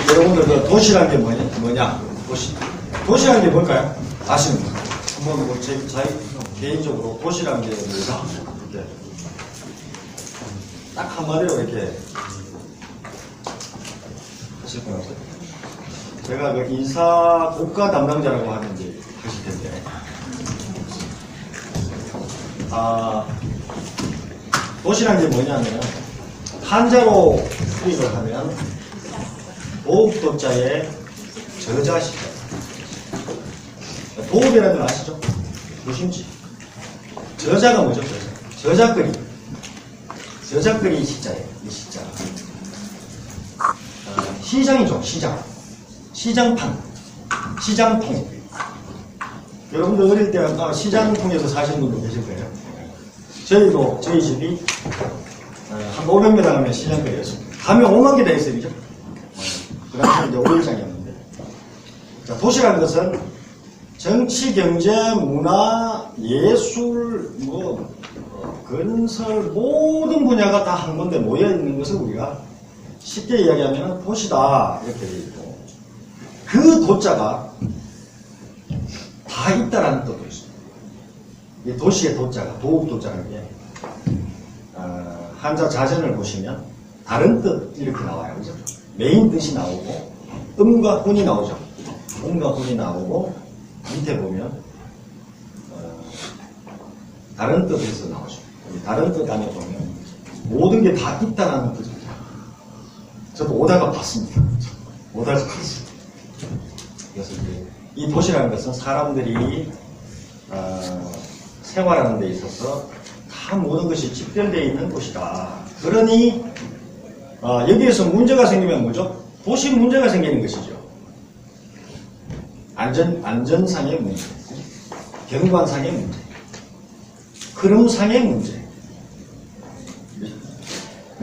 여러분들 그 도시라는 게 뭐냐? 도시라는 게 뭘까요? 아시는 분? 한번 뭐 개인적으로 도시라는 게 뭐다? 이렇게 딱 한마디로 이렇게 하실 분 없어요? 제가 그 인사 국가 담당자라고 하는지 하실 텐데, 도시라는 게 뭐냐면, 한자로 수입을 하면, 도읍도자의 저자시죠. 도읍이라는 걸 아시죠? 도심지. 저자가 뭐죠? 저작거리. 저작거리 시자예요. 이 시자. 시장이죠. 시장. 시장판. 시장통. 여러분들 어릴 때 아마 시장통에서 사신 분도 계실 거예요. 저희도, 저희 집이 한 500m 가면 시장거리였습니다. 가면 5만 개 다 있어요. 그죠? 그 당시에 이제 5일장이었는데. 자, 도시라는 것은 정치, 경제, 문화, 예술, 건설, 모든 분야가 다 한 군데 모여있는 것을 우리가 쉽게 이야기하면 도시다. 이렇게 되어 있고. 그 도자가 다 있다라는 뜻도 있습니다. 이 도시의 도자가, 도읍 도자라는 게, 한자 자전을 보시면 다른 뜻 이렇게 나와요. 그죠? 메인 뜻이 나오고, 음과 훈이 나오죠. 음과 훈이 나오고, 밑에 보면, 다른 뜻에서 나오죠. 다른 뜻 안에 보면, 모든 게 다 있다라는 뜻입니다. 저도 오다가 봤습니다. 오다가 봤습니다. 그래서 이 도시라는 것은 사람들이, 생활하는 데 있어서 다 모든 것이 집결되어 있는 곳이다. 그러니, 여기에서 문제가 생기면 뭐죠? 도시 문제가 생기는 것이죠. 안전상의 문제, 경관상의 문제, 흐름상의 문제.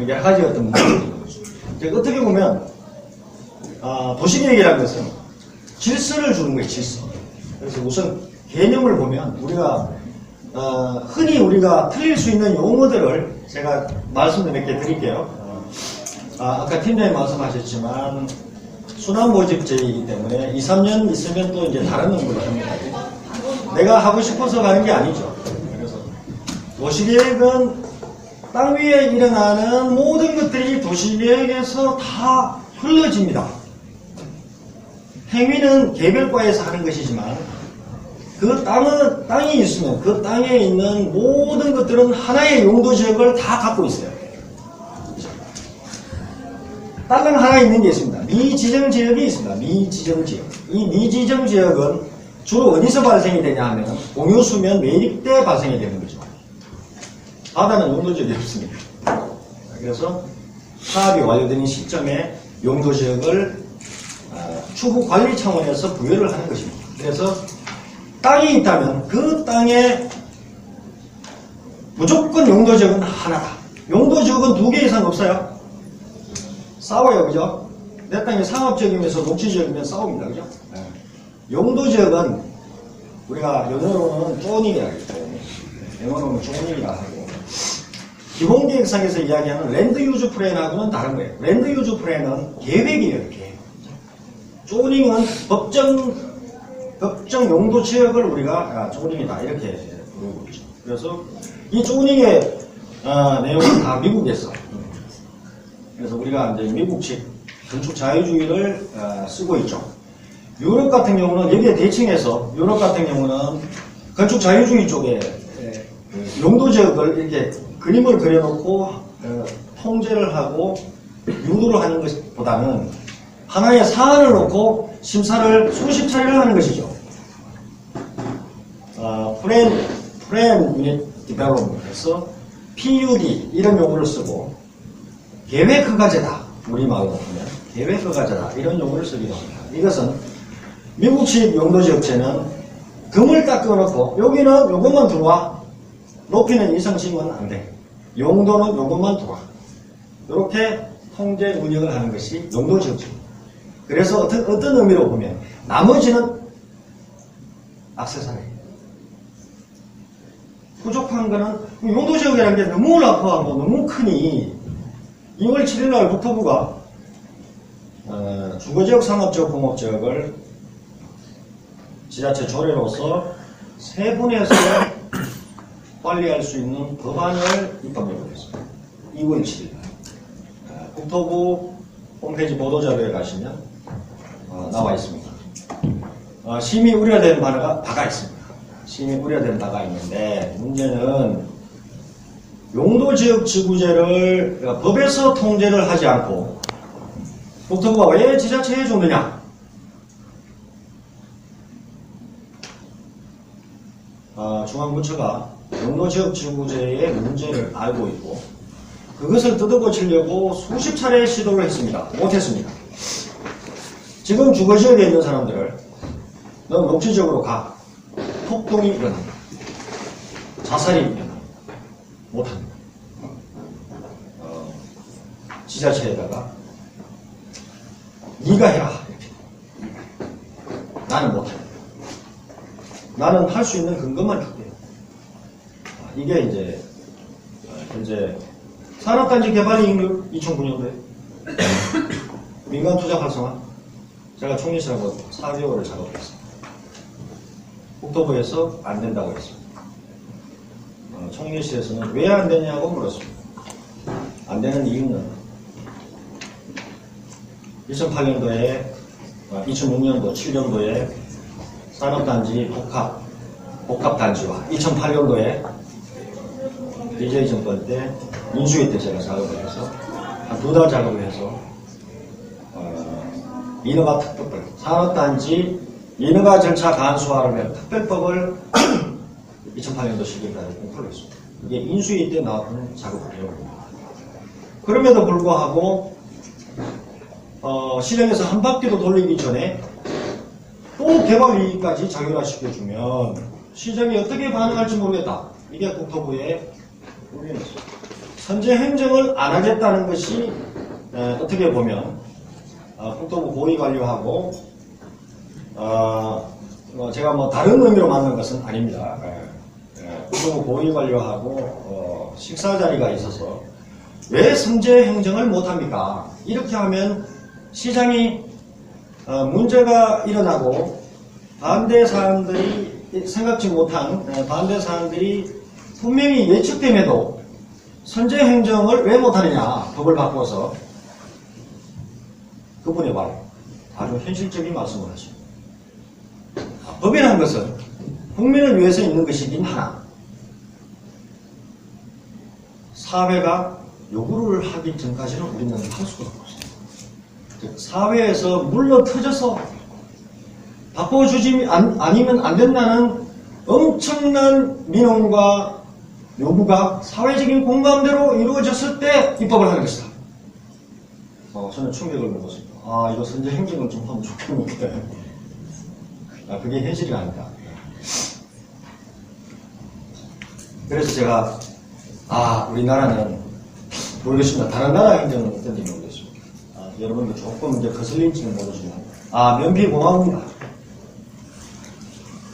여러 가지 어떤 문제가 있는 거죠. 어떻게 보면, 도시계획이라는 것은 질서를 주는 거예요, 질서. 그래서 우선 개념을 보면 우리가, 흔히 우리가 틀릴 수 있는 용어들을 제가 말씀을 몇 개 드릴게요. 아까 팀장님 말씀하셨지만, 순환모집제이기 때문에 2, 3년 있으면 또 이제 다른 연구를 합니다. 내가 하고 싶어서 가는 게 아니죠. 그래서 도시계획은 땅 위에 일어나는 모든 것들이 도시계획에서 다 흘러집니다. 행위는 개별과에서 하는 것이지만 그 땅이 있으면 그 땅에 있는 모든 것들은 하나의 용도지역을 다 갖고 있어요. 땅은 하나 있는 게 있습니다. 미지정지역이 있습니다. 미지정지역. 이 미지정지역은 주로 어디서 발생이 되냐 하면 공유수면 매립 때 발생이 되는 거죠. 바다는 용도지역이 없습니다. 그래서 사업이 완료되는 시점에 용도지역을 추후 관리 차원에서 부여를 하는 것입니다. 그래서 땅이 있다면 그 땅에 무조건 용도지역은 하나다. 용도지역은 2개 이상 없어요. 싸워요, 그죠? 내 땅이 상업지역이면서 녹지지역이면 싸웁니다, 그죠? 용도지역은 우리가 영어로는 쪼닝이라고 하죠. 영어로는 쪼닝이라고 하고, 기본계획상에서 이야기하는 랜드 유즈 플랜하고는 다른 거예요. 랜드 유즈 플랜은 계획이에요, 계획. 쪼닝은 법정 용도지역을 우리가 쪼닝이다 이렇게 부르고 있죠. 그래서 이 쪼닝의 내용은 다 미국에서, 그래서 우리가 이제 미국식 건축 자유주의를 쓰고 있죠. 유럽 같은 경우는 여기에 대칭해서, 유럽 같은 경우는 건축 자유주의 쪽에 용도지역을 이렇게 그림을 그려놓고 통제를 하고 유도를 하는 것보다는 하나의 사안을 놓고 심사를 수십 차례를 하는 것이죠. Plan Unit Development에서 PUD 이런 용어를 쓰고, 계획 허가제다. 우리말로 하면 계획 허가제다. 이런 용어를 쓰기도 합니다. 이것은 미국식 용도지역체는 금을 딱 끊어놓고 여기는 요것만 들어와. 높이는 이상 심으면 안 돼. 용도는 요것만 들어와. 이렇게 통제 운영을 하는 것이 용도지역체입니다. 그래서 어떤 의미로 보면 나머지는 액세서리. 부족한 거는 용도지역이라는 게 너무 라프하고 너무 크니 2월 7일 날 국토부가 주거지역, 상업지역, 공업지역을 지자체 조례로서 세분해서 관리할 수 있는 법안을 입법 예고했습니다. 2월 7일 국토부 홈페이지 보도자료에 가시면 나와 있습니다. 심히 우려된 바가 있습니다. 심히 우려된 바가 있는데, 문제는 용도지역 지구제를 법에서 통제를 하지 않고 국토부가 왜 지자체에 줬느냐? 중앙부처가 용도지역 지구제의 문제를 알고 있고 그것을 뜯어고치려고 수십 차례 시도를 했습니다. 못했습니다. 지금 주거지역에 있는 사람들을 너 녹지적으로 가. 폭동이 일어납니다. 자살이 일어납니다. 못합니다. 지자체에다가 네가 해라. 이렇게. 나는 못합니다. 나는 할 수 있는 근거만 줄게요. 이게 이제 현재 산업단지 개발 이익률 2009년도에 민간 투자 활성화 제가 총리실하고 4개월을 작업했습니다. 국토부에서 안 된다고 했습니다. 총리실에서는 왜 안 되냐고 물었습니다. 안 되는 이유는 2008년도에 2006년도 7년도에 산업단지 복합단지와 2008년도에 DJ 정권 때 인수위 때 제가 작업을 해서 한 2달 작업을 해서 인허가 특별법, 산업단지 인허가 절차 간소화를 위한 특별법을 2008년도 12월달에 공포를 했습니다. 이게 인수위 때 나왔던 작업 내용입니다. 그럼에도 불구하고 실행에서 한 바퀴도 돌리기 전에 또 개발 이익까지 작용화시켜주면 시장이 어떻게 반응할지 모르겠다. 이게 국토부의 의견이었습니다. 선제 행정을 안 하겠다는 것이 어떻게 보면 국토부 고위관료하고 제가 뭐 다른 의미로 만든 것은 아닙니다. 국토부 고위관료하고 식사 자리가 있어서 왜 선제 행정을 못합니까? 이렇게 하면 시장이 문제가 일어나고 반대 사항들이 생각지 못한 반대 사항들이 분명히 예측됨에도 선제 행정을 왜 못하느냐 법을 바꿔서 그분의 말 아주 현실적인 말씀을 하십니다. 법이라는 것은 국민을 위해서 있는 것이긴 하나 사회가 요구를 하기 전까지는 우리는 할 수가 없습니다. 사회에서 물러 터져서 바꿔주지 아니면 안 된다는 엄청난 민원과 요구가 사회적인 공감대로 이루어졌을 때 입법을 하는 것이다. 저는 충격을 먹었습니다. 이거 선제 행정을 좀 하면 좋겠는데 그게 현실이 아니다. 그래서 제가 우리나라는 모르겠습니다. 다른 나라 행정은 어떤지 모르겠습니다. 여러분도 조금 이제 거슬릴지는 모르지만 면피공화국입니다.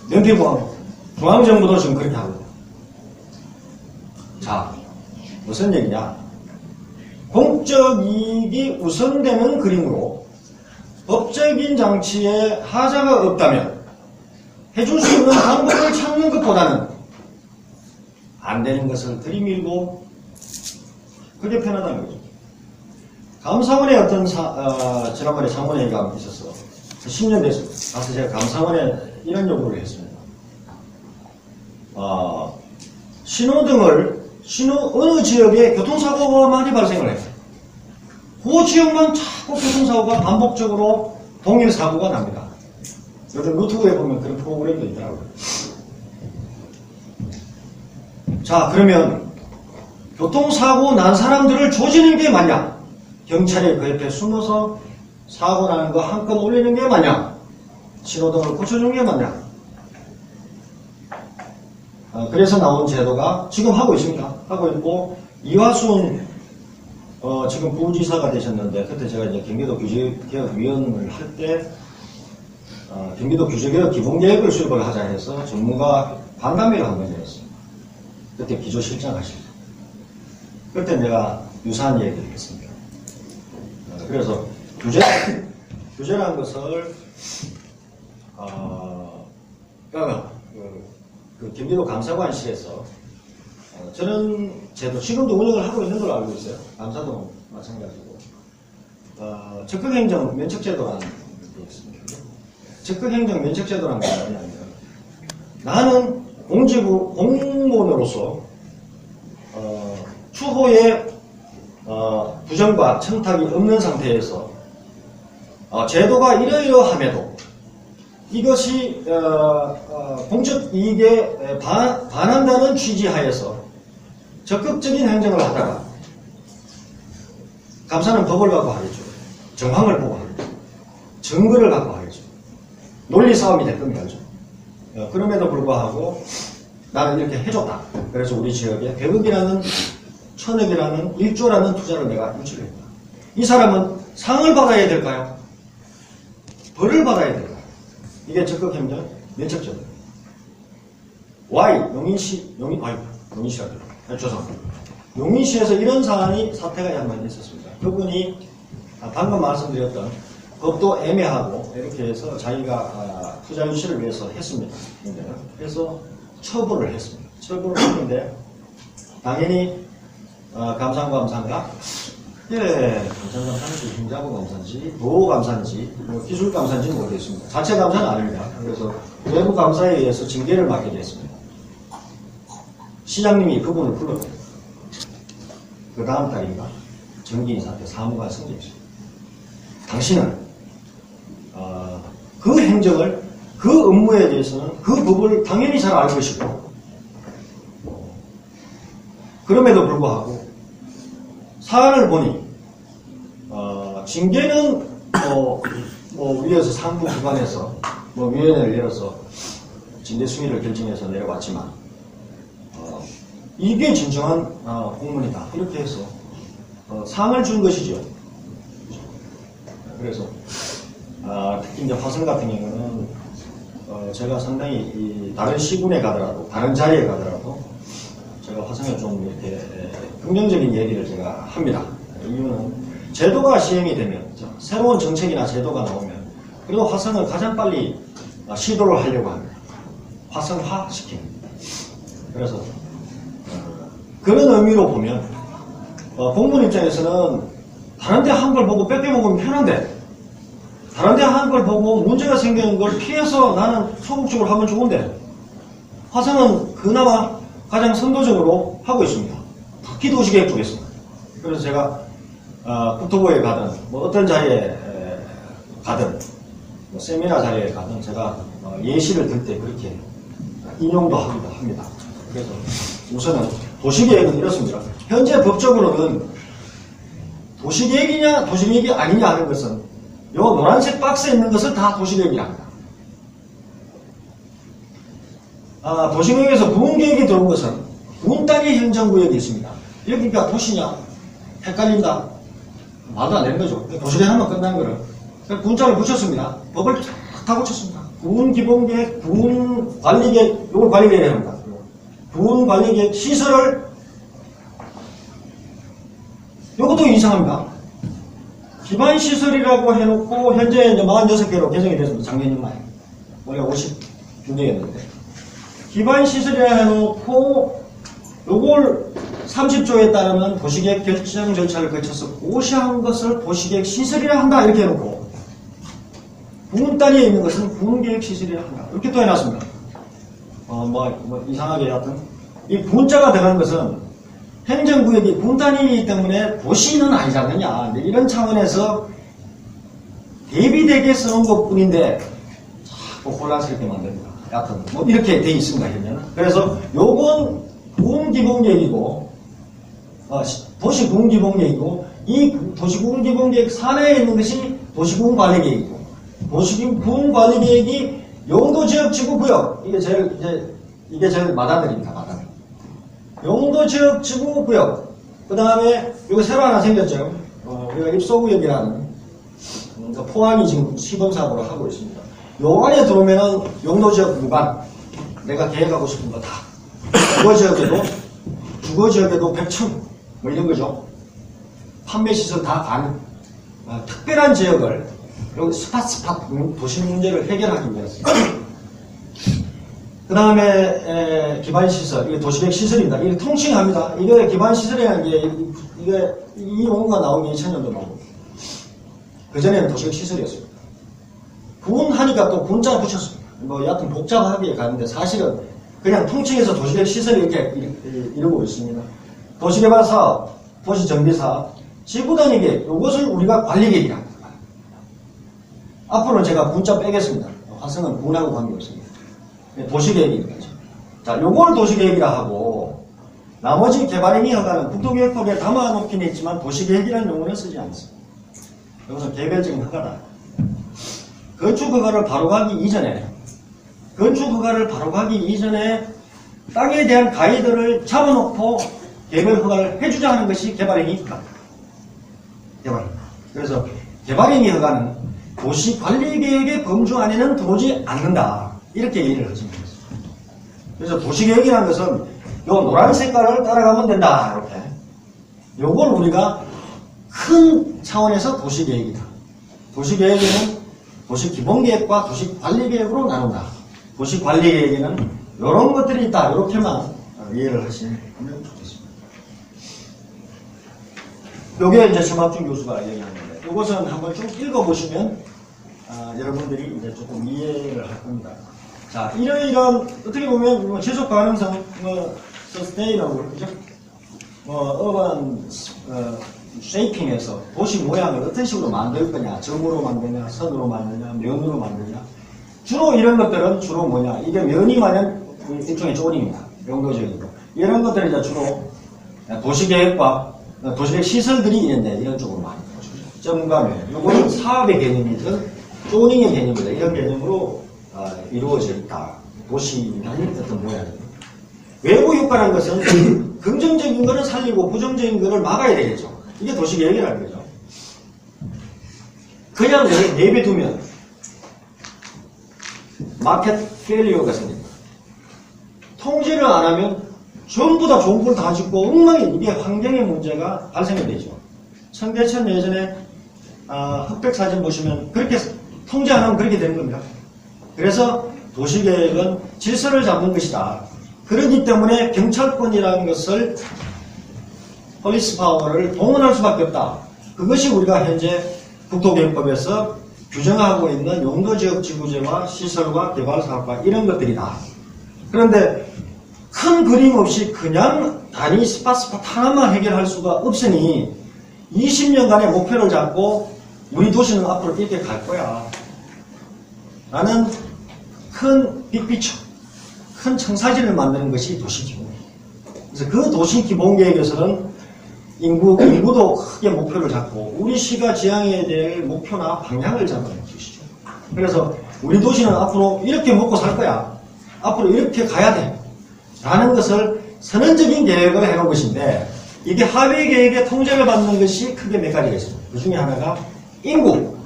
면피공화국. 중앙정부도 지금 그렇게 하고 있다. 자, 무슨 얘기냐? 공적 이익이 우선되는 그림으로 법적인 장치에 하자가 없다면 해줄 수 있는 방법을 찾는 것보다는 안 되는 것을 들이밀고 그게 편하다는 거죠. 감사원에 어떤 지난번에 상원회의가 있었어. 10년 됐습니다. 가서 제가 감사원에 이런 요구를 했습니다. 신호등을 어느 지역에 교통사고가 많이 발생을 해요. 그 지역만 자꾸 교통사고가 반복적으로 동일 사고가 납니다. 요즘 유튜브에 보면 그런 프로그램도 있더라고요. 자, 그러면 교통사고 난 사람들을 조지는 게 맞냐? 경찰이 그 옆에 숨어서 사고 나는 거 한 건 올리는 게 맞냐? 신호등을 고쳐주는 게 맞냐? 그래서 나온 제도가 지금 하고 있습니다. 하고 있고, 이화순, 지금 부지사가 되셨는데, 그때 제가 이제 경기도 규제개혁위원을 할 때, 경기도 규제개혁 기본계획을 수립을 하자 해서 전문가 반담회를 한 번 열었어요. 그때 기조실장 하십니다. 그때 내가 유사한 얘기를 했습니다. 그래서 규제라는 것을, 경기도 감사관실에서 저는 제도 지금도 운영을 하고 있는 걸로 알고 있어요. 감사도 마찬가지고. 적극행정 면책제도라는 게 있습니다. 적극행정 면책제도라는 게 뭐냐면, 나는 공무원으로서 추후에 부정과 청탁이 없는 상태에서 제도가 이러이러함에도 이것이 공적 이익에 반한다는 취지하에서 적극적인 행정을 하다가, 감사는 법을 갖고 하겠죠. 정황을 보고 하겠죠. 증거를 갖고 하겠죠. 논리 싸움이 될 겁니다. 그럼에도 불구하고 나는 이렇게 해줬다. 그래서 우리 지역에 100억이라는 1000억이라는 1조라는 투자를 내가 유치를 했다. 이 사람은 상을 받아야 될까요? 벌을 받아야 될까요? 이게 적극행정 면책제도. 용인시에서 이런 사태가 한번 있었습니다. 그분이 방금 말씀드렸던 법도 애매하고 이렇게 해서 자기가 투자 유치를 위해서 했습니다. 그래서 처분을 했습니다. 처분을 했는데 당연히 감사감사가 감사감사인지 행자부감사인지 도감사인지 기술감사인지 모르겠습니다. 자체 감사는 아닙니다. 그래서 외부 감사에 의해서 징계를 맡게 됐습니다. 시장님이 그분을 불렀어요. 그 다음 달인가 정기인 사태 사무관 승계했습니다. 당신은 그 행정을, 그 업무에 대해서는 그 법을 당연히 잘 알 것이고, 그럼에도 불구하고 사안을 보니 징계는 위에서 상부 기관에서 위원회를 열어서 징계 수위를 결정해서 내려왔지만 이게 진정한 공문이다 이렇게 해서 상을 준 것이죠. 그래서 특히 이제 화성 같은 경우는 제가 상당히 다른 시군에 가더라도, 다른 자리에 가더라도 제가 화성에 좀 이렇게 긍정적인 얘기를 제가 합니다. 이유는 제도가 시행이 되면, 새로운 정책이나 제도가 나오면 그래도 화성을 가장 빨리 시도를 하려고 합니다. 화성화 시킵니다. 그래서 그런 의미로 보면 공무원 입장에서는 다른 데 한 걸 보고 뺏겨먹으면 편한데, 다른 데 한 걸 보고 문제가 생기는 걸 피해서 나는 소극적으로 하면 좋은데, 화성은 그나마 가장 선도적으로 하고 있습니다. 특히 도시계획 쪽에서. 그래서 제가 국토부에 가든 어떤 자리에 가든 세미나 자리에 가든 제가 예시를 들 때 그렇게 인용도 하기도 합니다. 그래서 우선은 도시계획은 이렇습니다. 현재 법적으로는 도시계획이냐 도시계획이 아니냐 하는 것은 요 노란색 박스에 있는 것을 다 도시계획이랍니다. 도시계획에서 부흥계획이 들어온 것은 군 단위 행정구역이 있습니다. 여기가 도시냐 헷갈린다 말도 안 되는 거죠. 도시계획 하면 끝난 거를 군장을 붙였습니다. 법을 다 붙였습니다. 군 기본계획, 군 관리계획, 이걸 관리계획이라고 합니다. 군 관리계획 시설을, 이것도 이상합니다. 기반시설이라고 해놓고 현재 이제 46개로 개정이 됐습니다. 작년 연말에. 원래 56개였는데 기반시설이라 해놓고 요걸 30조에 따르면 도시계획 결정 절차를 거쳐서 고시한 것을 도시계획 시설이라 한다 이렇게 해놓고 군 단위에 있는 것은 군계획 시설이라 한다 이렇게 또 해놨습니다. 이상하게 하여튼 이 군자가 들어간 것은 행정구역이 군 단위이기 때문에 도시는 아니지 않느냐 이런 차원에서 대비되게 쓰는 것 뿐인데 자꾸 혼란스럽게 만듭니다. 하여튼 이렇게 돼 있습니다. 현재는. 그래서 요건 군기본계획이고 도시군기본계획이고 이 도시군기본계획 산하에 있는 것이 도시군관리계획이고 도시군관리계획이 용도지역지구구역 이게 제일 마다들입니다. 마다들. 용도지역지구구역 그 다음에 여기 새로 하나 생겼죠. 우리가 입소구역이라는 포항이 지금 시범사업으로 하고 있습니다. 요 안에 들어오면은 용도지역 구간 내가 계획하고 싶은 거 다 주거지역에도 100층 이런 거죠. 판매시설 다 가능 특별한 지역을 여기 스팟 도시 문제를 해결하기 위해서. 그 다음에 기반시설, 이게 도시계획 시설입니다. 이게 통칭합니다. 이게 기반시설이라는 게 이게 이 용어가 나온 게 2000년도 나오고 그전에는 도시계획 시설이었습니다. 군하니까 또 군자 붙였습니다. 뭐 여하튼 복잡하게 가는데 사실은 그냥 통칭해서 도시계획 시설이 이렇게 이루고 있습니다. 도시개발사업, 도시정비사업, 지구단위계획, 이것을 우리가 관리계획이라 합니다. 앞으로는 제가 군자 빼겠습니다. 화성은 군하고 관계없습니다. 도시계획인 거죠. 자, 요걸 도시계획이라 하고, 나머지 개발행위 허가는 국토계획법에 담아놓긴 했지만 도시계획이라는 용어는 쓰지 않습니다. 여기서 개별적인 허가다. 건축허가를 바로 가기 이전에 땅에 대한 가이드를 잡아놓고 개별허가를 해주자 하는 것이 개발행위 허가입니다. 그래서 개발행위 허가는 도시관리계획의 범주 안에는 들어오지 않는다. 이렇게 이해를 하시면 되겠습니다. 그래서 도시계획이라는 것은 요 노란 색깔을 따라가면 된다. 이렇게. 요걸 우리가 큰 차원에서 도시계획이다. 도시계획에는 도시기본계획과 도시관리계획으로 나눈다. 도시관리계획에는 이런 것들이 있다. 이렇게만 이해를 하시면 좋겠습니다. 요게 이제 심학준 교수가 얘기하는 건데, 요것은 한번 쭉 읽어보시면 여러분들이 이제 조금 이해를 할 겁니다. 자, 이런 어떻게 보면 지속 가능성, 서스테이너블, 그죠? 어반 쉐이핑에서 도시 모양을 어떤 식으로 만들 거냐, 점으로 만드냐, 선으로 만드냐, 면으로 만드냐. 주로 이런 것들은 주로 뭐냐, 이게 면이면 일종의 조링입니다. 용도적인 거. 이런 것들이 이제 주로 도시계획과 도시계획 시설들이 있는데 이런 쪽으로 많이 보죠. 점과 면. 이거는 사업의 개념이든 조링의 개념이다. 이런 개념으로 이루어져 있다. 도시라는 어떤 모양입니다. 외부 효과라는 것은 긍정적인 거를 살리고 부정적인 거를 막아야 되겠죠. 이게 도시계획이라는 거죠. 그냥 내비두면 마켓 페일리어가 생깁니다. 통제를 안 하면 전부 다 좋은 걸 다 짓고 엉망이 이게 환경의 문제가 발생이 되죠. 청계천 예전에 흑백사진 보시면 그렇게 통제 안 하면 그렇게 되는 겁니다. 그래서 도시계획은 질서를 잡는 것이다. 그렇기 때문에 경찰권이라는 것을 폴리스 파워를 동원할 수밖에 없다. 그것이 우리가 현재 국토계획법에서 규정하고 있는 용도지역지구제와 시설과 개발사업과 이런 것들이다. 그런데 큰 그림 없이 그냥 단위 스팟 하나만 해결할 수가 없으니 20년간의 목표를 잡고 우리 도시는 앞으로 이렇게 갈 거야. 라는 큰 빅피처, 큰 청사진을 만드는 것이 도시기본계획. 그래서 그 도시기본계획에서는 인구도 크게 목표를 잡고 우리 시가 지향해야 될 목표나 방향을 잡아낸 것이죠. 그래서 우리 도시는 앞으로 이렇게 먹고 살 거야. 앞으로 이렇게 가야 돼. 라는 것을 선언적인 계획을 해놓은 것인데 이게 하위 계획의 통제를 받는 것이 크게 몇 가지가 있습니다. 그 중에 하나가 인구.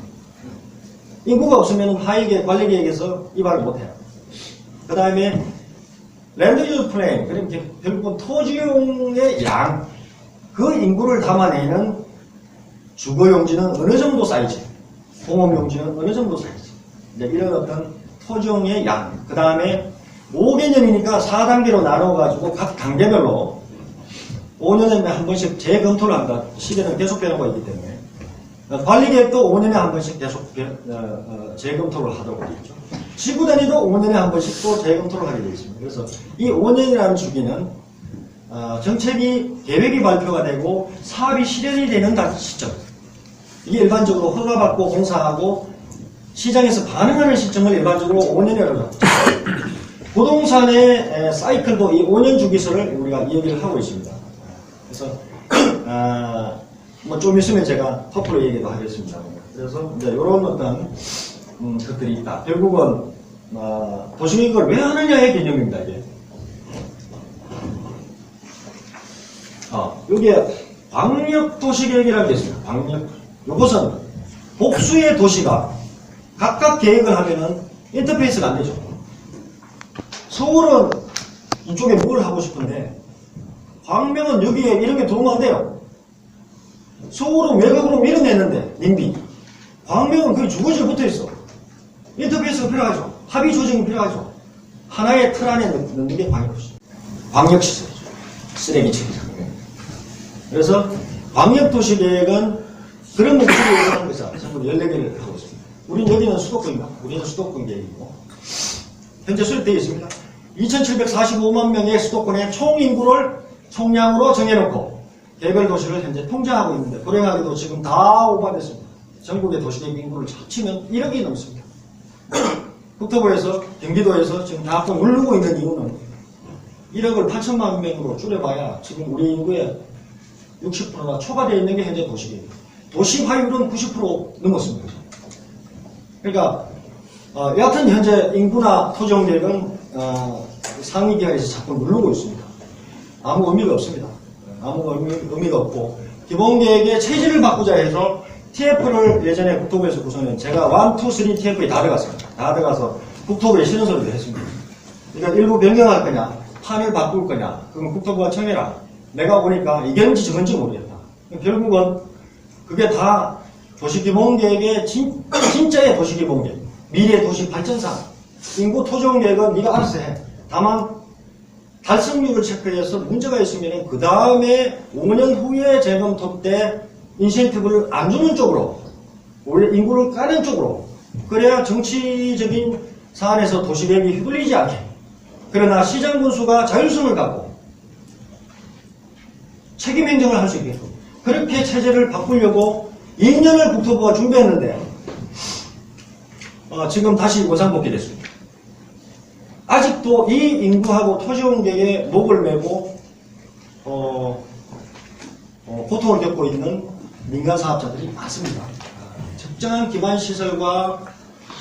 인구가 없으면 하위 계획, 관리 계획에서 이발을 못해요. 그 다음에 랜드 유즈 플레인, 그러니까 결국은 토지용의 양, 그 인구를 담아내는 주거용지는 어느 정도 사이즈, 공업용지는 어느 정도 사이즈, 이제 이런 어떤 토지용의 양, 그 다음에 5개년이니까 4단계로 나눠가지고 각 단계별로 5년에 한 번씩 재검토를 한다. 시대는 계속 변하고 있기 때문에. 관리계획도 5년에 한 번씩 계속 재검토를 하도록 되어 있죠. 지구단위도 5년에 한 번씩 또 재검토를 하게 되어 있습니다. 그래서 이 5년이라는 주기는 정책이 계획이 발표가 되고 사업이 실현이 되는 시점. 이게 일반적으로 허가받고 공사하고 시장에서 반응하는 시점을 일반적으로 5년이라고 합니다. 부동산의 사이클도 이 5년 주기설을 우리가 이야기를 하고 있습니다. 그래서 뭐 좀 있으면 제가 퍼프로 얘기도 하겠습니다. 그래서 이제 이런 어떤 것들이 있다. 결국은 도시계획을 왜 하느냐의 개념입니다. 이게. 여기에 광역도시계획이라는 게 있습니다. 광역. 이것은 복수의 도시가 각각 계획을 하면은 인터페이스가 안 되죠. 서울은 이쪽에 뭘 하고 싶은데 광명은 여기에 이런 게 들어오면 안 돼요. 서울은 외곽으로 밀어내는데 님비. 광명은 거의 주거지에 붙어있어. 인터페이스가 필요하죠. 합의 조정이 필요하죠. 하나의 틀 안에 넣는 게 광역도시. 광역시설이죠. 쓰레기 처리장. 그래서 광역도시계획은 그런 목적을 위해서 거죠. 전부 14개를 하고 있습니다. 우린 여기는 수도권입니다. 우리는 수도권 계획이고 현재 수립되어 있습니다. 2745만 명의 수도권의 총인구를 총량으로 정해놓고 개별 도시를 현재 통제하고 있는데 불행하게도 지금 다 오버됐습니다. 전국의 도시계획 인구를 합치면 1억이 넘습니다. 국토부에서 경기도에서 지금 다 누르고 있는 이유는 1억을 8천만 명으로 줄여봐야 지금 우리 인구의 60%나 초과되어 있는 게 현재 도시계획입니다. 도시화율은 90% 넘었습니다. 그러니까 여하튼 현재 인구나 토지용계획은 상위 기관에서 자꾸 누르고 있습니다. 아무 의미가 없습니다. 아무 의미가 없고 기본계획의 체질을 바꾸자 해서 TF를 예전에 국토부에서 구성한 제가 1, 2, 3 TF에 다 들어갔습니다. 다 들어가서 국토부에 싫은 소리도 했습니다. 그러니까 일부 변경할 거냐, 판을 바꿀 거냐, 그건 국토부가 정해라. 내가 보니까 이견지 저건지 모르겠다. 결국은 그게 다 도시기본계획의 진짜의 도시기본계획, 미래 도시 발전상, 인구 토지용계획은 네가 알아서 해. 다만 달성률을 체크해서 문제가 있으면 그 다음에 5년 후에 재검토 때 인센티브를 안 주는 쪽으로, 오히려 인구를 까는 쪽으로, 그래야 정치적인 사안에서 도시계획이 휘둘리지 않게, 그러나 시장 군수가 자율성을 갖고 책임 행정을 할 수 있게끔 그렇게 체제를 바꾸려고 2년을 국토부가 준비했는데 지금 다시 원상복귀 됐습니다. 아직도 이 인구하고 토지용계획에 목을 메고 고통을 겪고 있는 민간 사업자들이 많습니다. 적정한 기반시설과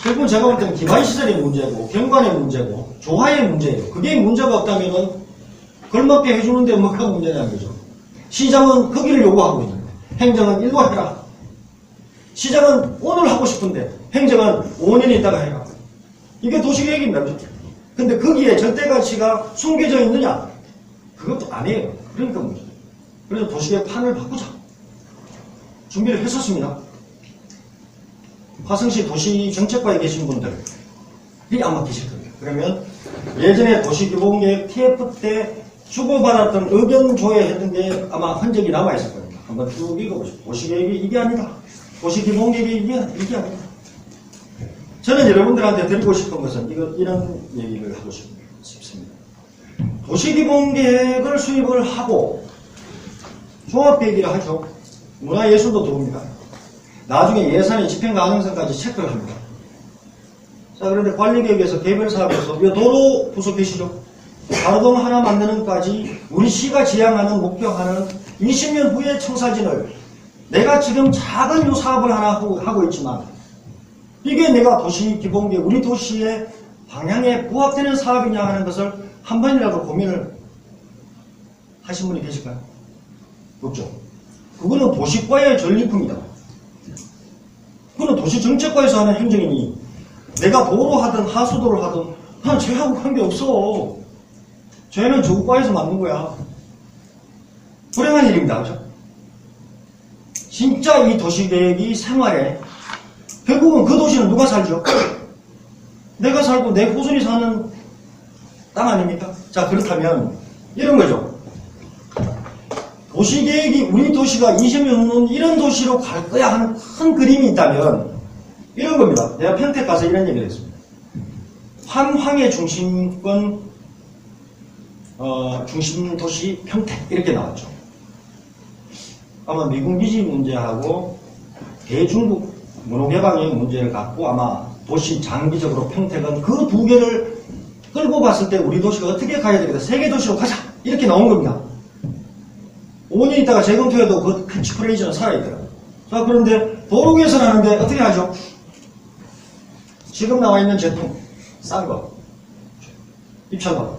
결국은 제가 볼 때는 기반시설의 문제고 경관의 문제고 조화의 문제예요. 그게 문제가 없다면은 걸맞게 해주는데 뭐가 문제냐는 거죠. 시장은 거기를 요구하고 있는데 행정은 일로 해라. 시장은 오늘 하고 싶은데 행정은 5년 있다가 해라. 이게 도시계획입니다. 근데 거기에 절대가치가 숨겨져 있느냐? 그것도 아니에요. 그러니까 문제. 그래서 도시계획 판을 바꾸자. 준비를 했었습니다. 화성시 도시정책과에 계신 분들이 아마 계실 겁니다. 그러면 예전에 도시기본계획 TF 때 주고받았던 의견 조회했던 게 아마 흔적이 남아있을 겁니다. 한번 쭉 읽어보시죠. 도시계획이 이게 아니다. 도시기본계획이 이게 아니다. 저는 여러분들한테 드리고 싶은 것은 이런 얘기를 하고 싶습니다. 도시기본계획을 수립을 하고 종합계획이라 하죠. 문화예술도 들어옵니다. 나중에 예산의 집행 가능성까지 체크를 합니다. 자, 그런데 관리계획에서 개별사업에서 이 도로 부서 계시죠? 가로등 하나 만드는까지 우리 시가 지향하는 목표하는 20년 후의 청사진을 내가 지금 작은 요 사업을 하나 하고 있지만 이게 내가 도시기본계획 우리 도시의 방향에 부합되는 사업이냐 하는 것을 한 번이라도 고민을 하신 분이 계실까요? 없죠. 그거는 도시과의 전리품이다. 그거는 도시정책과에서 하는 행정이니 내가 도로 하든 하수도를 하든 난 쟤하고 관계없어. 쟤는 저거과에서 만든 거야. 불행한 일입니다. 그죠? 진짜 이 도시계획이 생활에 결국은 그 도시는 누가 살죠? 내가 살고 내 후손이 사는 땅 아닙니까? 자, 그렇다면 이런 거죠. 도시계획이 우리 도시가 20년 후는 이런 도시로 갈 거야 하는 큰 그림이 있다면 이런 겁니다. 내가 평택 가서 이런 얘기를 했습니다. 환황의 중심권 중심도시 평택 이렇게 나왔죠. 아마 미군기지 문제하고 대중국 문호개방의 문제를 갖고 아마 도시 장기적으로 평택은 그 두 개를 끌고 봤을 때 우리 도시가 어떻게 가야 되겠다. 세계 도시로 가자 이렇게 나온 겁니다. 5년 있다가 재검토해도 그 캐치프레이즈는 살아있더라고요. 자, 그런데 도로 개선하는데 어떻게 하죠? 지금 나와 있는 제품, 싼 거, 입찰가,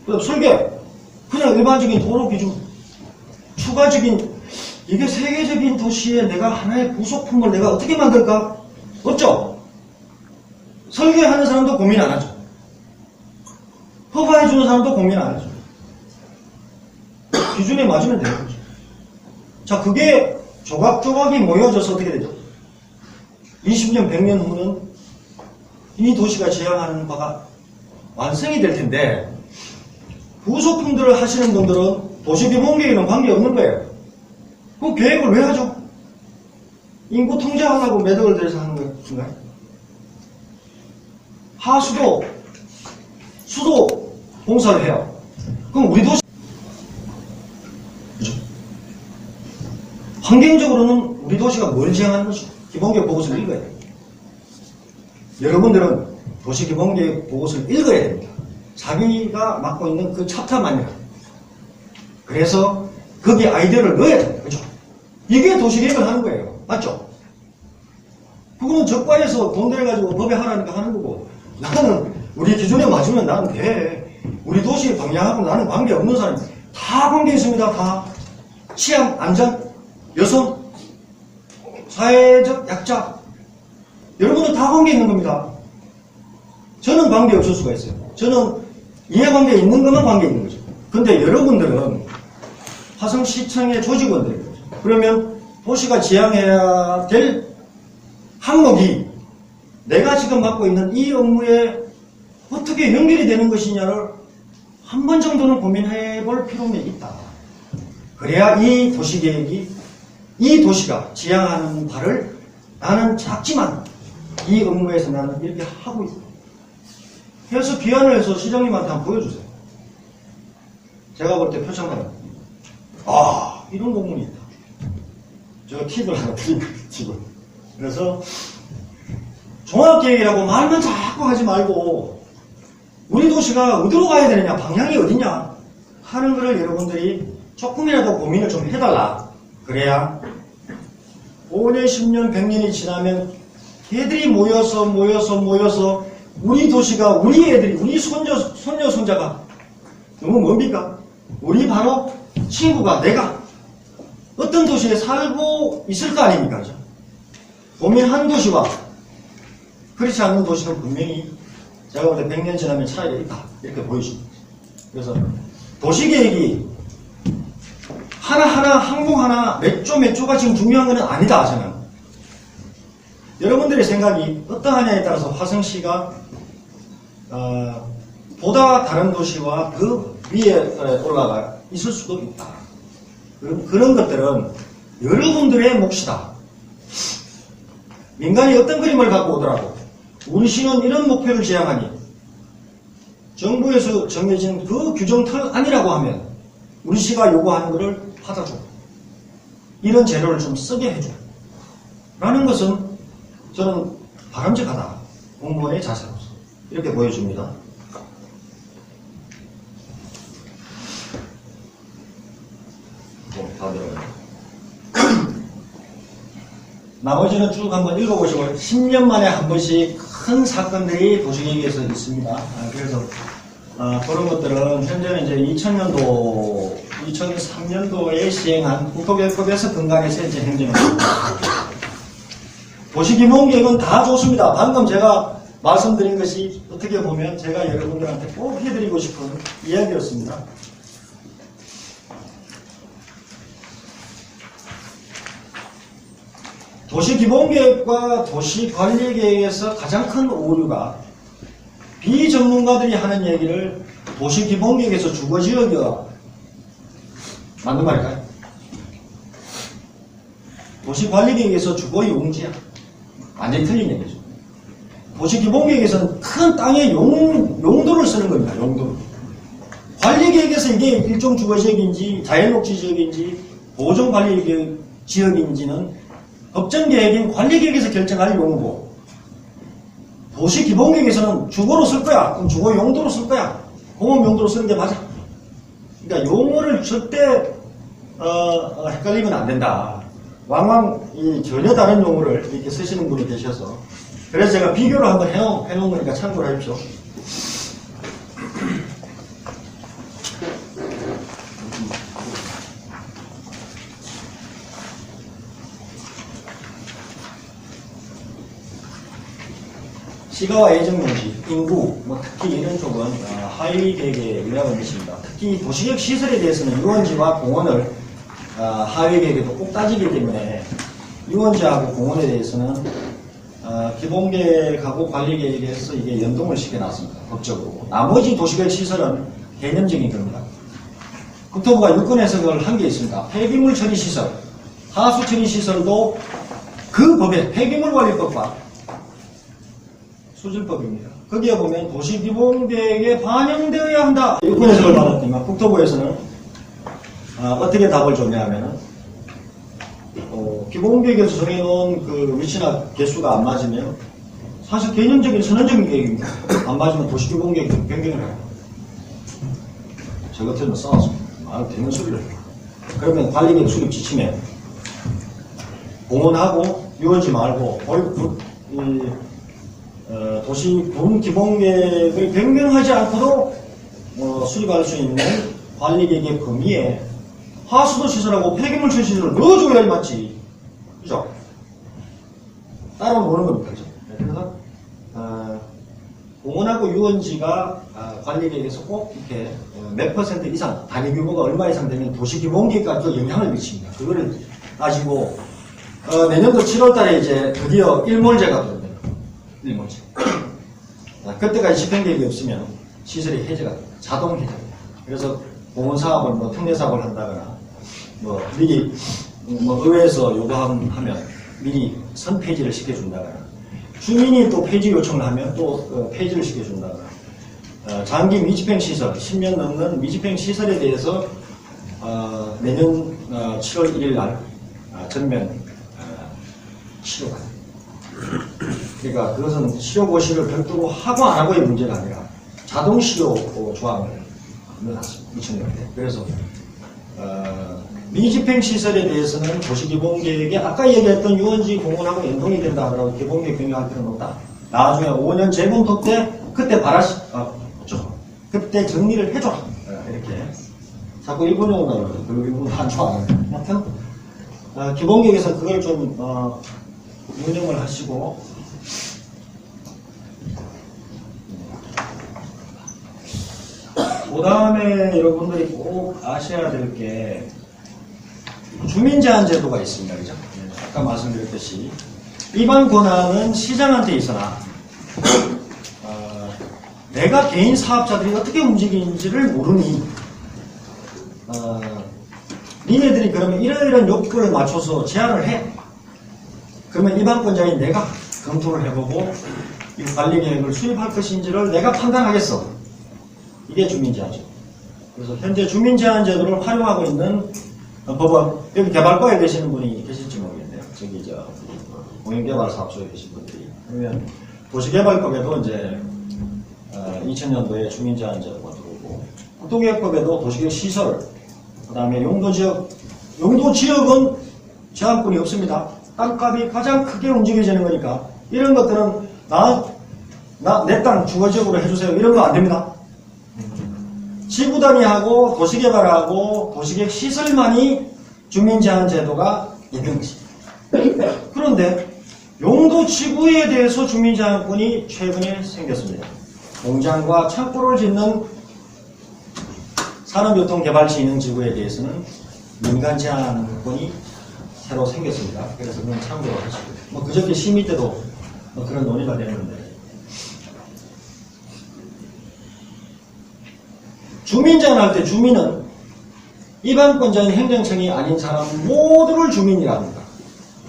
그다음 설계, 그냥 일반적인 도로 기준, 추가적인, 이게 세계적인 도시에 내가 하나의 부속품을 내가 어떻게 만들까? 없죠? 설계하는 사람도 고민 안 하죠. 허가해주는 사람도 고민 안 하죠. 기준에 맞으면 되는 거죠. 자, 그게 조각조각이 모여져서 어떻게 되죠? 20년, 100년 후는 이 도시가 지향하는 바가 완성이 될 텐데, 부속품들을 하시는 분들은 도시개발계획에는 관계없는 거예요. 그럼 계획을 왜 하죠? 인구 통제하려고 매덕을 들여서 하는 건가요? 하수도, 수도 공사를 해요. 그럼 우리 도시, 그죠? 환경적으로는 우리 도시가 뭘 지향하는 것이죠? 기본계획 보고서를 읽어야 돼요. 여러분들은 도시기본계획 보고서를 읽어야 됩니다. 자기가 맡고 있는 그 챕터만이라. 그래서 거기에 아이디어를 넣어야 됩니다. 그죠? 이게 도시계획을 하는 거예요. 맞죠? 그거는 적과에서 돈 들여가지고 법에 하라니까 하는 거고, 나는 우리 기준에 맞으면 나는 돼. 우리 도시 방향하고 나는 관계없는 사람 다 관계 있습니다. 다. 치안, 안전, 여성, 사회적 약자. 여러분들 다 관계 있는 겁니다. 저는 관계 없을 수가 있어요. 저는 이해관계 있는 것만 관계 있는 거죠. 근데 여러분들은 화성시청의 조직원들이에요. 그러면 도시가 지향해야 될 항목이 내가 지금 맡고 있는 이 업무에 어떻게 연결이 되는 것이냐를 한 번 정도는 고민해 볼 필요가 있다. 그래야 이 도시계획이 이 도시가 지향하는 바를 나는 작지만 이 업무에서 나는 이렇게 하고 있다. 해서 기한을 해서 시장님한테 한번 보여주세요. 제가 볼 때 표창받아요. 아, 이런 공문이 있다. 제가 팁을 하나 드린 거예요, 지금. 그래서 종합계획이라고 말만 자꾸 하지 말고 우리 도시가 어디로 가야 되느냐, 방향이 어디냐 하는 거를 여러분들이 조금이라도 고민을 좀 해달라. 그래야 5년, 10년, 100년이 지나면 걔들이 모여서 우리 도시가 우리 애들이 우리 손녀 손자가 너무 뭡니까? 우리 바로 친구가 내가 어떤 도시에 살고 있을 거 아닙니까? 그죠? 고민한 도시와 그렇지 않는 도시는 분명히 제가 볼 때 100년 지나면 차이가 있다. 이렇게 보여집니다. 그래서 도시계획이 하나하나 항목 하나 몇 조가 지금 중요한 건 아니다. 저는 여러분들의 생각이 어떠하냐에 따라서 화성시가 보다 다른 도시와 그 위에 올라가 있을 수도 있다. 그런 것들은 여러분들의 몫이다. 민간이 어떤 그림을 갖고 오더라도 우리 시는 이런 목표를 지향하니 정부에서 정해진 그 규정틀 아니라고 하면 우리 시가 요구하는 것을 받아줘. 이런 재료를 좀 쓰게 해줘. 라는 것은 저는 바람직하다. 공무원의 자세로서. 이렇게 보여줍니다. 다 들어가요. 나머지는 쭉 한번 읽어보시고 10년 만에 한 번씩 큰 사건들이 도시계획에서 있습니다. 그래서 그런 것들은 현재는 이제 2003년도에 시행한 국토계획법에서 근간해서 이제 행정을 합니다. 도시기본계획은 다 좋습니다. 방금 제가 말씀드린 것이 어떻게 보면 제가 여러분들한테 꼭 해드리고 싶은 이야기였습니다. 도시기본계획과 도시관리계획에서 가장 큰 오류가 비전문가들이 하는 얘기를 도시기본계획에서 주거지역이야 맞는 말일까요? 도시관리계획에서 주거용지야 완전히 틀린 얘기죠. 도시기본계획에서는 큰 땅의 용도를 쓰는 겁니다. 용도를. 관리계획에서 이게 일종 주거지역인지 자연녹지지역인지 보존관리지역인지는 법정계획인 관리계획에서 결정할 용어고 도시기본계획에서는 주거로 쓸 거야. 그럼 주거 용도로 쓸 거야. 공업 용도로 쓰는 게 맞아. 그러니까 용어를 절대 헷갈리면 안 된다. 왕왕 전혀 다른 용어를 이렇게 쓰시는 분이 계셔서 그래서 제가 비교를 한번 해놓은 거니까 참고를 하십시오. 시가와 예정용지, 인구, 특히 이런 쪽은 하위 계획에 의뢰하고 있습니다. 특히 도시계획 시설에 대해서는 유원지와 공원을 하위 계획에도 꼭 따지기 때문에 유원지하고 공원에 대해서는 기본계획하고 관리계획에서 이게 연동을 시켜놨습니다. 법적으로. 나머지 도시계획 시설은 개념적인 겁니다. 국토부가 유권 해석을 한 게 있습니다. 폐기물 처리 시설, 하수 처리 시설도 그 법의 폐기물관리법과 수질법입니다. 거기에 보면 도시기본계획에 반영되어야 한다. 유권 해석을 받았지만 국토부에서는 어떻게 답을 줬냐 하면은 기본계획에서 정해놓은 그 위치나 개수가 안 맞으면 사실 개념적인 선언적인 계획입니다. 안 맞으면 도시기본계획 변경을 해요. 저 같으면 써놨습니다. 되는 소리를 해요. 그러면 관리계획 수립 지침에 공원하고 유원지 말고 도시군 기본계획을 변경하지 않고도 수립할 수 있는 관리계획의 범위에 하수도 시설하고 폐기물 처리 시설을 넣어줘야 맞지. 그죠? 따로 노는 겁니다. 그죠? 그래서, 공원하고 유원지가 관리계획에서 꼭 이렇게 몇 % 이상, 단위 규모가 얼마 이상 되면 도시기본계획까지도 영향을 미칩니다. 그거를 따지고, 내년도 7월 달에 이제 드디어 일몰제가 들어옵니다. 일몰제. 그때까지 집행계획이 없으면 시설이 해제가 됩니다. 자동 해제가 됩니다. 그래서 공원 사업을 특례 사업을 한다거나 미리 의회에서 요구하면 미리 선폐지를 시켜준다거나 주민이 또 폐지 요청을 하면 또 폐지를 시켜준다거나 장기 미집행 시설 10년 넘는 미집행 시설에 대해서 내년 7월 1일 날 전면 치료가 됩니다. 그러니까 그것은 치료 고시를 별도로 하고 안 하고의 문제가 아니라 자동 치료 조항을 넣어놨습니다. 2000년대. 그래서 미집행 시설에 대해서는 도시기본계획에 아까 얘기했던 유원지 공원하고 연동이 된다 하더라도 기본계획 변경할 필요는 없다. 나중에 5년 재검토 때 그때 그때 정리를 해줘라. 이렇게 자꾸 일본용어 나오거든요. 그리고 일본 안 좋아하는. 하여튼 기본계획에서 그걸 좀 운영을 하시고 그 다음에 여러분들이 꼭 아셔야 될 게 주민제한제도가 있습니다. 그죠? 아까 말씀드렸듯이 일반 권한은 시장한테 있으나 내가 개인 사업자들이 어떻게 움직이는지를 모르니 니네들이 그러면 이러이러한 욕구를 맞춰서 제한을 해. 그러면 일반권자인 내가 검토를 해보고 이 관리계획을 수립할 것인지를 내가 판단하겠어. 이게 주민제한제도. 그래서 현재 주민제한제도를 활용하고 있는 법원, 여기 개발과에 계시는 분이 계실지 모르겠네요. 저기 공영개발사업소에 계신 분들이. 그러면 도시개발법에도 이제 2000년도에 주민제한제도가 들어오고 국토계획법에도 도시계획 시설, 그 다음에 용도지역, 용도지역은 제한권이 없습니다. 땅값이 가장 크게 움직여지는 거니까 이런 것들은 내 땅 주거지역으로 해주세요. 이런 거 안 됩니다. 지구 단위하고 도시개발하고 도시계획 시설만이 주민제한제도가 있는 것입니다. 그런데 용도지구에 대해서 주민제한권이 최근에 생겼습니다. 공장과 창고를 짓는 산업교통개발진흥지구에 대해서는 민간제한권이 새로 생겼습니다. 그래서 그건 참고로 하시고 그저께 심의 때도 그런 논의가 되었는데 주민제한할 때 주민은 일반권자인 행정청이 아닌 사람 모두를 주민이라 합니다.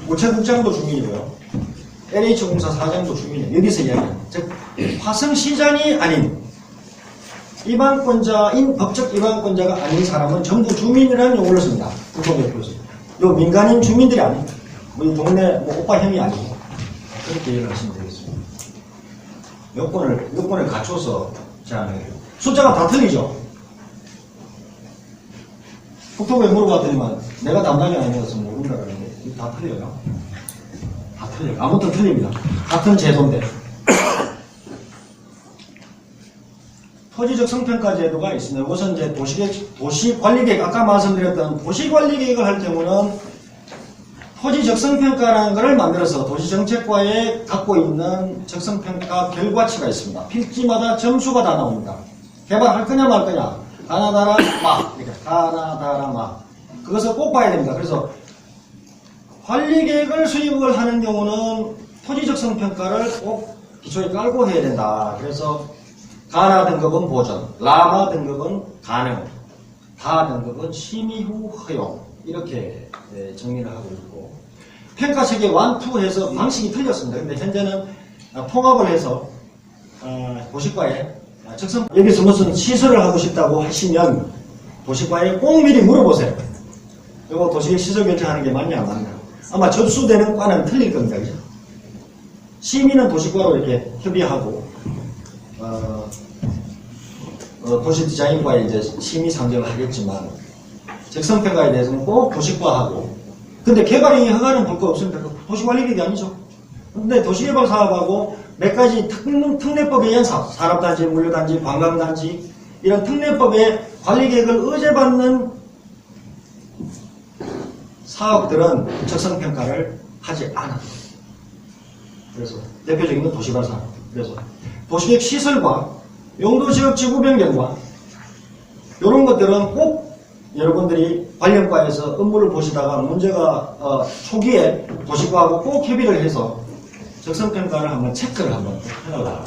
우체국장도 주민이고요. LH공사 사장도 주민이에요. 여기서 이야기합니다. 즉 화성시장이 아닌 일반권자인 법적 일반권자가 아닌 사람은 전부 주민이라는 용어를 씁니다. 국토교획부에서. 요 민간인 주민들이 아닙니다. 이 동네 오빠 형이 아니고 그렇게 이해를 하시면 되겠습니다. 요건을 갖춰서 제안해요. 숫자가 다 틀리죠. 국토부에 물어봤더니만 내가 담당이 아니어서 모른다 그러는데 다 틀려요. 다 틀려요. 아무튼 틀립니다. 같은 제도인데. 토지적 성평가 제도가 있습니다. 우선 이제 도시관리계획, 아까 말씀드렸던 도시관리계획을 할 경우는 토지적 성평가라는 것을 만들어서 도시정책과에 갖고 있는 적성평가 결과치가 있습니다. 필지마다 점수가 다 나옵니다. 개발할 거냐 말 거냐. 하나 달아 마. 이렇게 하나 달아 마. 그것을 꼭 봐야 됩니다. 그래서 관리계획을 수립을 하는 경우는 토지적성 평가를 꼭 기초에 깔고 해야 된다. 그래서 가나 등급은 보전, 라마 등급은 가능, 다 등급은 심의 후 허용 이렇게 정리를 하고 있고 평가 체계 1, 2 해서 방식이 틀렸습니다. 근데 현재는 통합을 해서 도시과에 여기서 무슨 시설을 하고 싶다고 하시면 도시과에 꼭 미리 물어보세요. 이거 도시계 시설 결정하는 게 맞냐 안 맞냐. 아마 접수되는 과는 틀릴 겁니다. 그죠? 시민은 도시과로 이렇게 협의하고 도시 디자인과에 이제 심의 상정을 하겠지만 적성평가에 대해서는 꼭 도시과하고 근데 개발이 허가는 볼 거 없습니다. 도시관리계획이 아니죠. 근데 도시개발 사업하고 몇 가지 특례법에 의한 사업, 산업단지, 물류단지, 관광단지 이런 특례법의 관리계획을 의제받는 사업들은 적성평가를 하지 않아. 그래서 대표적인 건 도시개발 사업. 그래서 도시계획 시설과 용도지역 지구 변경과 이런 것들은 꼭 여러분들이 관련과에서 업무를 보시다가 문제가 초기에 도시과하고 꼭 협의를 해서 적성평가를 한번 체크를 한번 해놔라.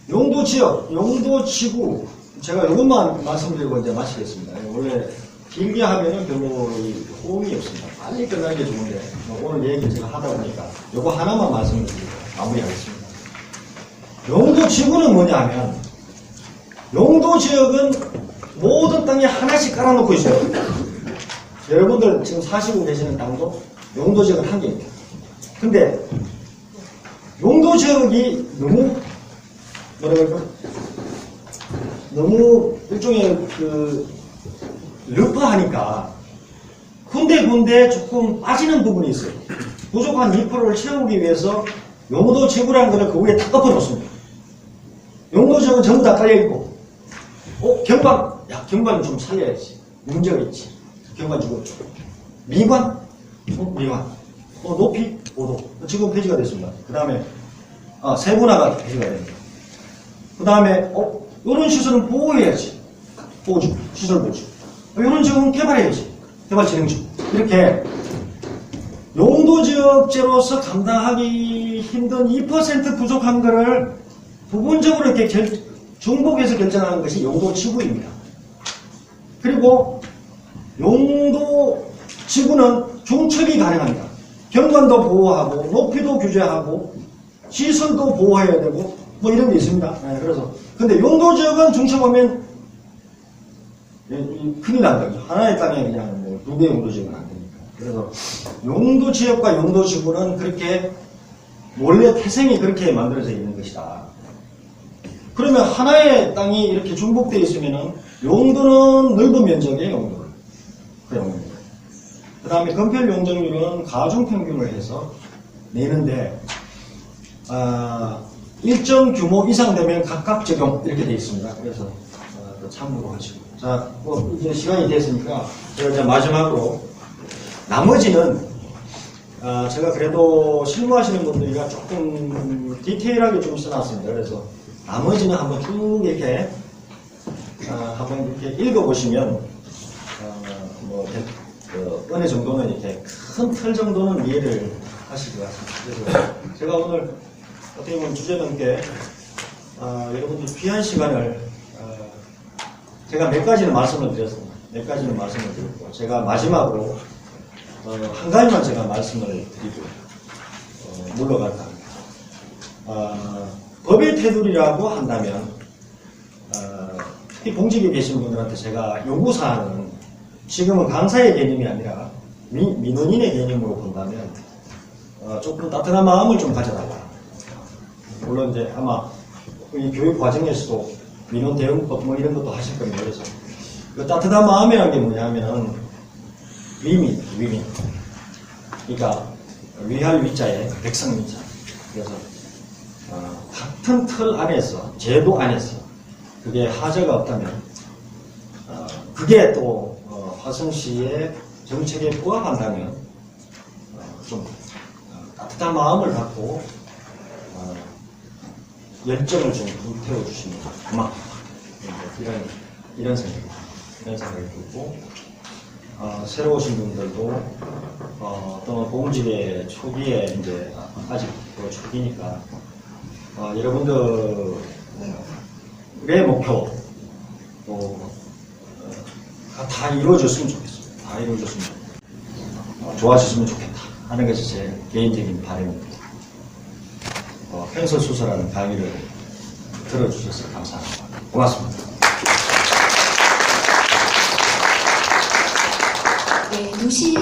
용도지역, 용도지구 제가 이것만 말씀드리고 이제 마치겠습니다. 원래 길게 하면은 별로 호응이 없습니다. 빨리 끝나는 게 좋은데 오늘 얘기 제가 하다 보니까 이거 하나만 말씀을 드리고 마무리하겠습니다. 용도지구는 뭐냐면 용도지역은 모든 땅에 하나씩 깔아놓고 있어요. 여러분들 지금 사시고 계시는 땅도 용도지역은 한 개입니다. 근데 용도지역이 너무 너무 일종의 르프하니까 군데군데 조금 빠지는 부분이 있어요. 부족한 2%를 채우기 위해서 용도지구라는 것을 그 위에 다 덮어놓습니다. 용도지역은 전부 다 깔려있고 경관, 야 경관은 좀 살려야지. 문제가 있지. 경관 죽었죠. 미관? 미관. 높이? 5도. 지금 폐지가 됐습니다. 그 다음에 세분화가 폐지가 됩니다. 그 다음에 이런 시설은 보호해야지. 보호주, 시설 보호주. 이런 지역은 개발해야지. 개발진흥주. 이렇게 용도지역제로서 감당하기 힘든 2% 부족한 거를 부분적으로 이렇게 중복해서 결정하는 것이 용도지구입니다. 그리고 용도지구는 중첩이 가능합니다. 경관도 보호하고 높이도 규제하고 시설도 보호해야 되고 뭐 이런 게 있습니다. 그래서 근데 용도지역은 중첩하면 큰일 난다. 하나의 땅에 그냥 뭐 2개 용도지역은 안 되니까. 그래서 용도지역과 용도지구는 그렇게 원래 태생이 그렇게 만들어져 있는 것이다. 그러면 하나의 땅이 이렇게 중복되어 있으면은 용도는 넓은 면적의 용도를 허용합니다. 그 다음에 건폐율 용적률은 가중평균을 해서 내는데 일정 규모 이상 되면 각각 적용 이렇게 되어 있습니다. 그래서 참고로 하시고 자, 뭐 이제 시간이 됐으니까 제가 이제 마지막으로 나머지는 제가 그래도 실무하시는 분들이가 조금 디테일하게 좀 써놨습니다. 그래서 나머지는 한번 쭉 이렇게 한번 이렇게 읽어보시면 뭐 어느 정도는 이렇게 큰 틀 정도는 이해를 하실 것 같습니다. 그래서 제가 오늘 어떻게 보면 주제 넘게 여러분들 귀한 시간을 제가 몇 가지는 말씀을 드렸습니다. 몇 가지는 말씀을 드렸고 제가 마지막으로 한 가지만 제가 말씀을 드리고 물러갈까 합니다. 법의 테두리라고 한다면 특히 공직에 계신 분들한테 제가 요구사항은 지금은 강사의 개념이 아니라 민원인의 개념으로 본다면 조금 따뜻한 마음을 좀 가져달라. 물론 이제 아마 이 교육 과정에서도 민원 대응법 뭐 이런 것도 하실 겁니다. 그래서 그 따뜻한 마음이라는 게 뭐냐면은 위민. 그러니까 위할 위자에 백성 위자. 그래서 같은 틀 안에서 제도 안에서 그게 하자가 없다면 그게 또 화성시의 정책에 부합한다면 좀 따뜻한 마음을 갖고 열정을 좀 불태워주시면 고맙다. 이런 생각이 들고, 새로 오신 분들도 또 보금지대 초기에 이제 아직 초기니까 여러분들의 목표 다 이루어졌으면 좋겠어요. 다 이루어졌으면 좋겠다. 좋아졌으면 좋겠다 하는 것이 제 개인적인 바람입니다. 횡설수설하는 강의를 들어주셔서 감사합니다. 고맙습니다. 네, 누시